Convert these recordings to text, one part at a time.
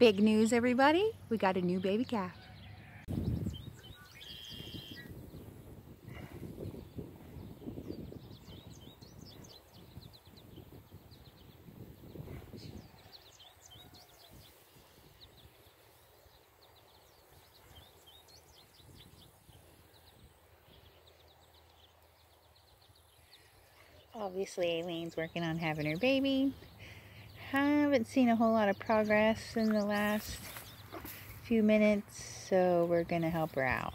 Big news, everybody. We got a new baby calf. Obviously, Aleene's working on having her baby. Haven't seen a whole lot of progress in the last few minutes, so we're gonna help her out.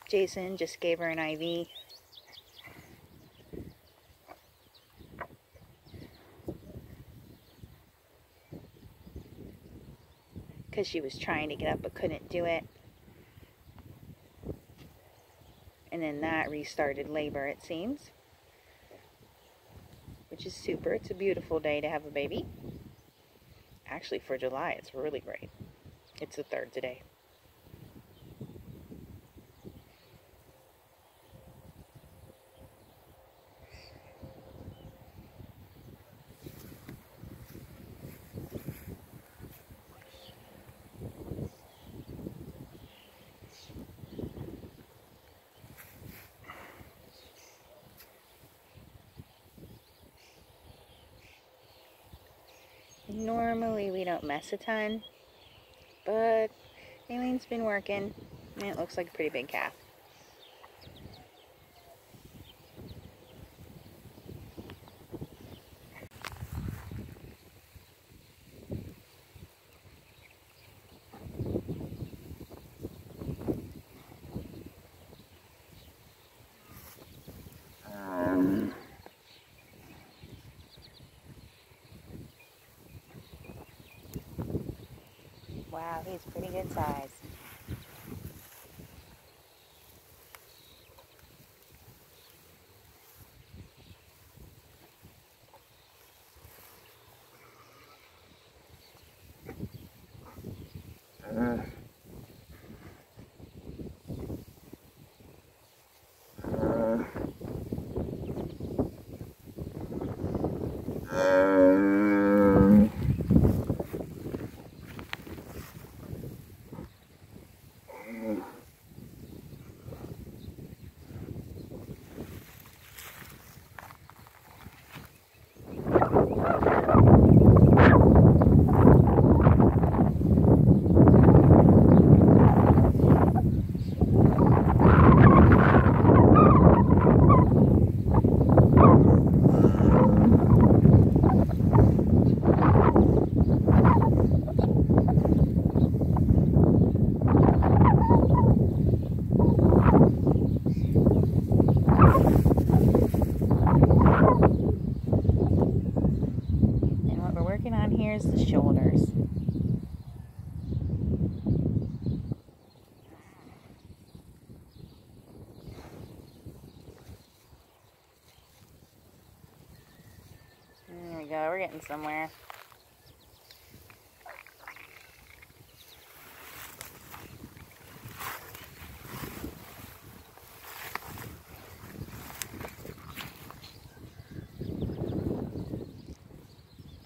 Jason just gave her an IV. Because she was trying to get up but couldn't do it. And then that restarted labor, it seems. Which is super. It's a beautiful day to have a baby. Actually, for July, it's really great. It's the 3rd today. Normally we don't mess a ton, but Aleene's been working and it looks like a pretty big calf. Wow, he's pretty good size. Here's the shoulders. There we go, we're getting somewhere.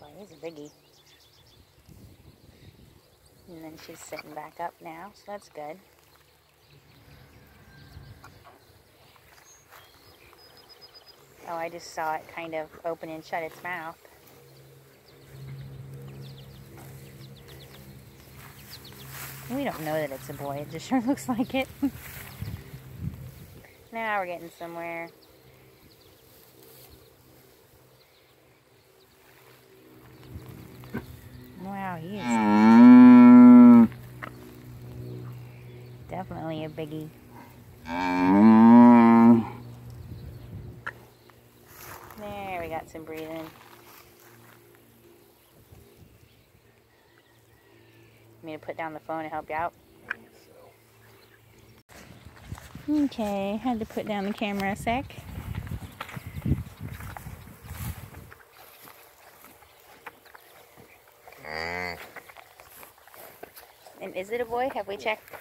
Boy, he's a biggie. And then she's sitting back up now, so that's good. Oh, I just saw it kind of open and shut its mouth. We don't know that it's a boy, it just sure looks like it. Now we're getting somewhere. Wow, he is definitely a biggie. There, we got some breathing. Want me to put down the phone and help you out? Okay, had to put down the camera a sec. And is it a boy? Have we checked?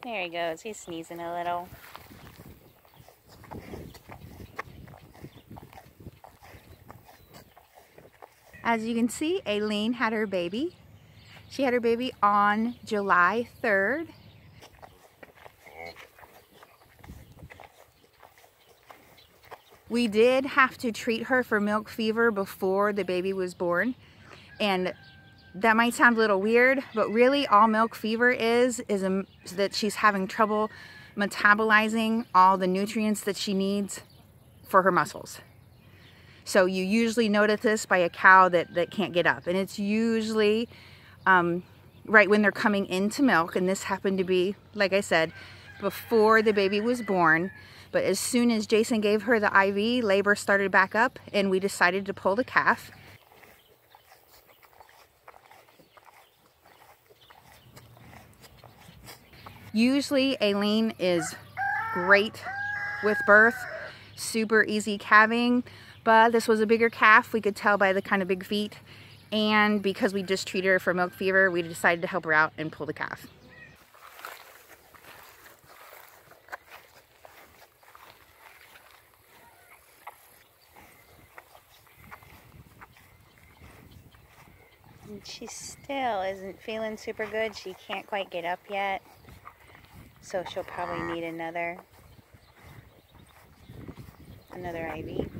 There he goes. He's sneezing a little. As you can see, Aleene had her baby. She had her baby on July 3rd. We did have to treat her for milk fever before the baby was born. And that might sound a little weird, but really all milk fever is that she's having trouble metabolizing all the nutrients that she needs for her muscles. So you usually notice this by a cow that can't get up. And it's usually right when they're coming into milk. And this happened to be, like I said, before the baby was born. But as soon as Jason gave her the IV, labor started back up and we decided to pull the calf. Usually Aleene is great with birth, super easy calving, but this was a bigger calf. We could tell by the kind of big feet, and because we just treated her for milk fever, we decided to help her out and pull the calf. And she still isn't feeling super good. She can't quite get up yet. So she'll probably need another IV.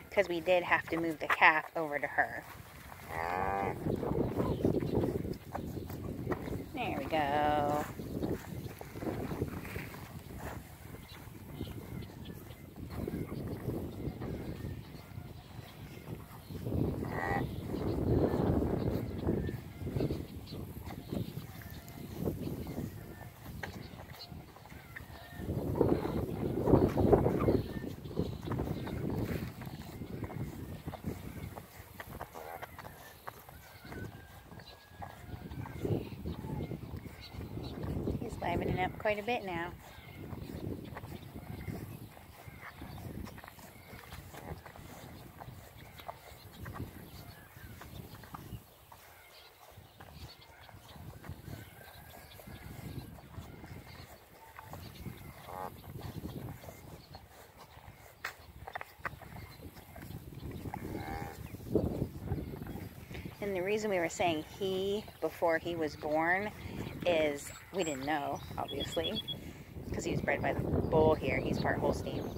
Because we did have to move the calf over to her. There we go. Livening up quite a bit now. And the reason we were saying he before he was born is we didn't know, obviously, because he was bred by the bull here. He's part Holstein.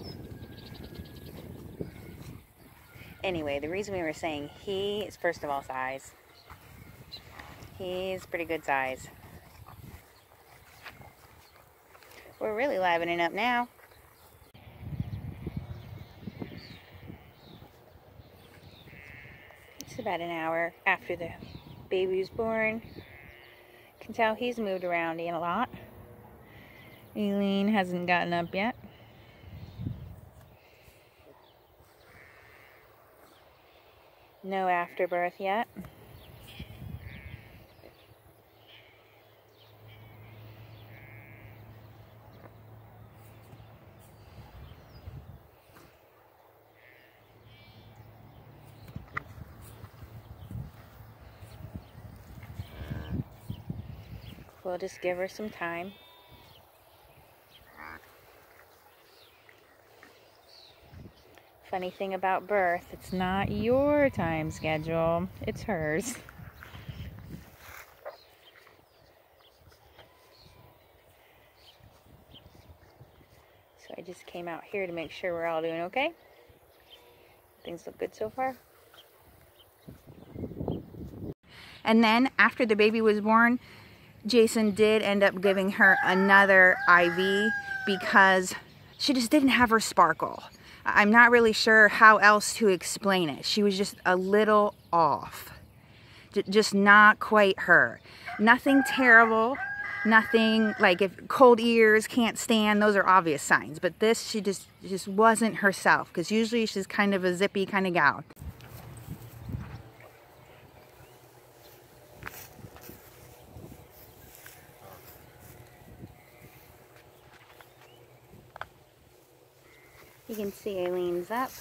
Anyway, the reason we were saying he is, first of all, size. He's pretty good size. We're really livening up now. It's about an hour after the baby was born. Can tell he's moved around a lot. Aleene hasn't gotten up yet. No afterbirth yet. We'll just give her some time. Funny thing about birth, it's not your time schedule, it's hers. So I just came out here to make sure we're all doing okay. Things look good so far. And then after the baby was born, Jason did end up giving her another IV because she just didn't have her sparkle. I'm not really sure how else to explain it. She was just a little off. Just not quite her. Nothing terrible. Nothing like if cold ears, can't stand, those are obvious signs. But this, she just wasn't herself, because usually she's kind of a zippy kind of gal. You can see Aleene's up.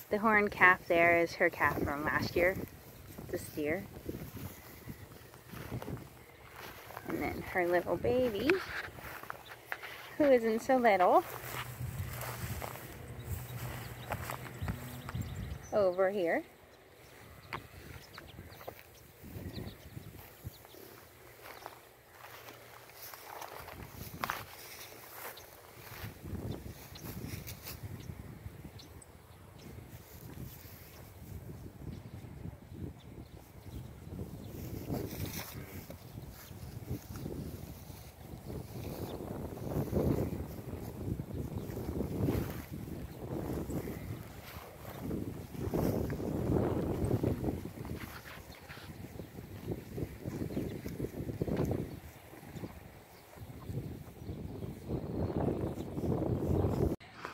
The horned calf there is her calf from last year, the steer. And then her little baby, who isn't so little, over here.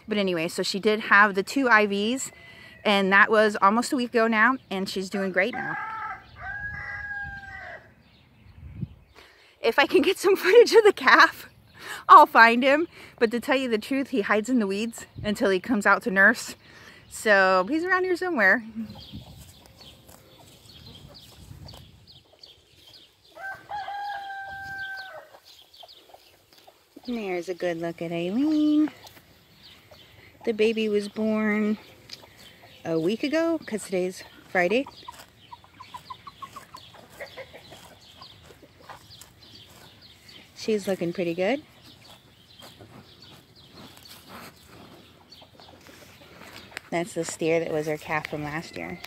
But anyway, so she did have the 2 IVs, and that was almost a week ago now, and she's doing great now. If I can get some footage of the calf, I'll find him. But to tell you the truth, he hides in the weeds until he comes out to nurse. So he's around here somewhere. And there's a good look at Aleene. The baby was born a week ago, because today's Friday. She's looking pretty good. That's the steer that was her calf from last year.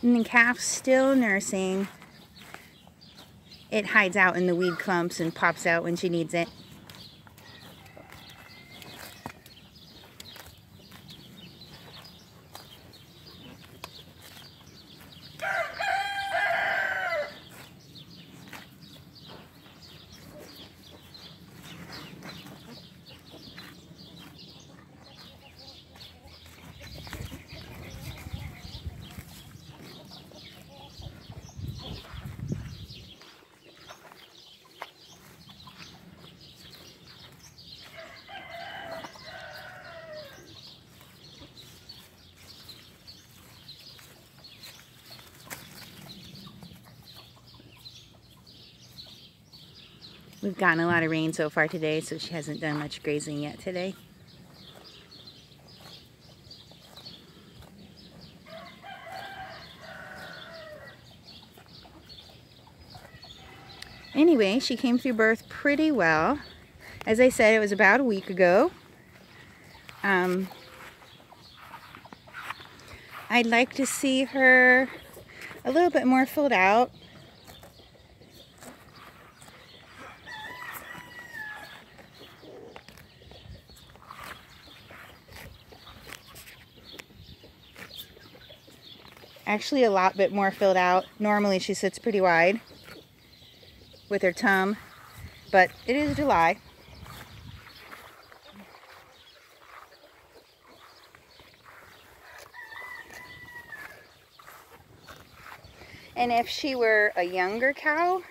And the calf's still nursing. It hides out in the weed clumps and pops out when she needs it. We've gotten a lot of rain so far today, so she hasn't done much grazing yet today. Anyway, she came through birth pretty well. As I said, it was about a week ago. I'd like to see her a little bit more filled out. Actually a lot bit more filled out. Normally she sits pretty wide with her tum, but it is July. And if she were a younger cow,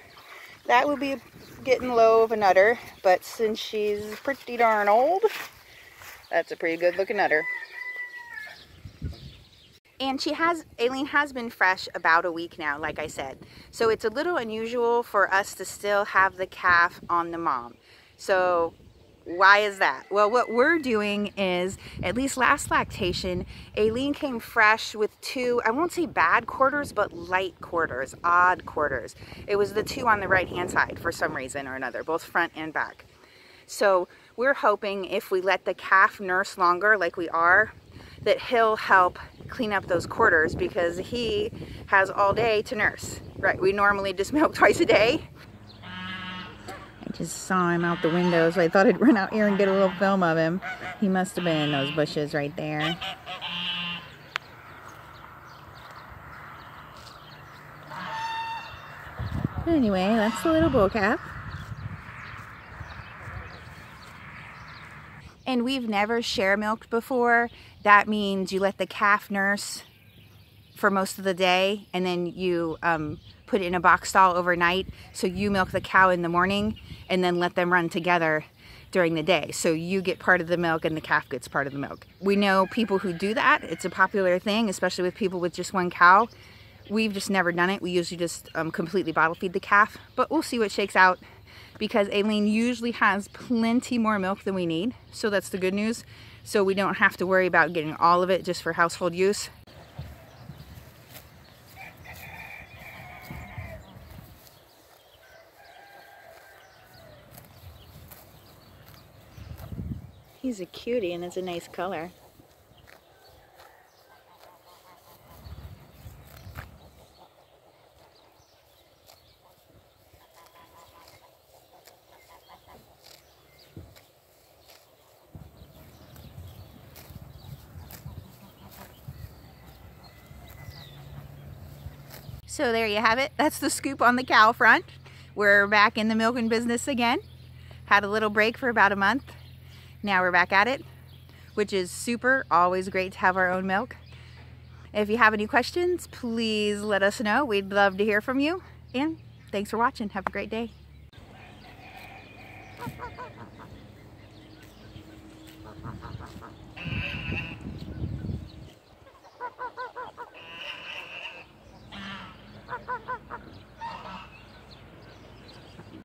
that would be getting low of an udder, but since she's pretty darn old, that's a pretty good looking udder. And Aleene has been fresh about a week now, like I said. So it's a little unusual for us to still have the calf on the mom. So why is that? Well, what we're doing is, at least last lactation, Aleene came fresh with 2, I won't say bad quarters, but light quarters, odd quarters. It was the 2 on the right hand side for some reason or another, both front and back. So we're hoping if we let the calf nurse longer like we are, that he'll help clean up those quarters, because he has all day to nurse. Right, we normally just milk twice a day. I just saw him out the window, so I thought I'd run out here and get a little film of him. He must have been in those bushes right there. But anyway, that's the little bull calf. And we've never share milked before. That means you let the calf nurse for most of the day, and then you put it in a box stall overnight. So you milk the cow in the morning and then let them run together during the day. So you get part of the milk and the calf gets part of the milk. We know people who do that. It's a popular thing, especially with people with just one cow. We've just never done it. We usually just completely bottle feed the calf, but we'll see what shakes out, because Aleene usually has plenty more milk than we need. So that's the good news. So we don't have to worry about getting all of it just for household use. He's a cutie and it's a nice color. So there you have it. That's the scoop on the cow front. We're back in the milking business again. Had a little break for about a month. Now we're back at it, which is super. Always great to have our own milk. If you have any questions, please let us know. We'd love to hear from you. And thanks for watching. Have a great day.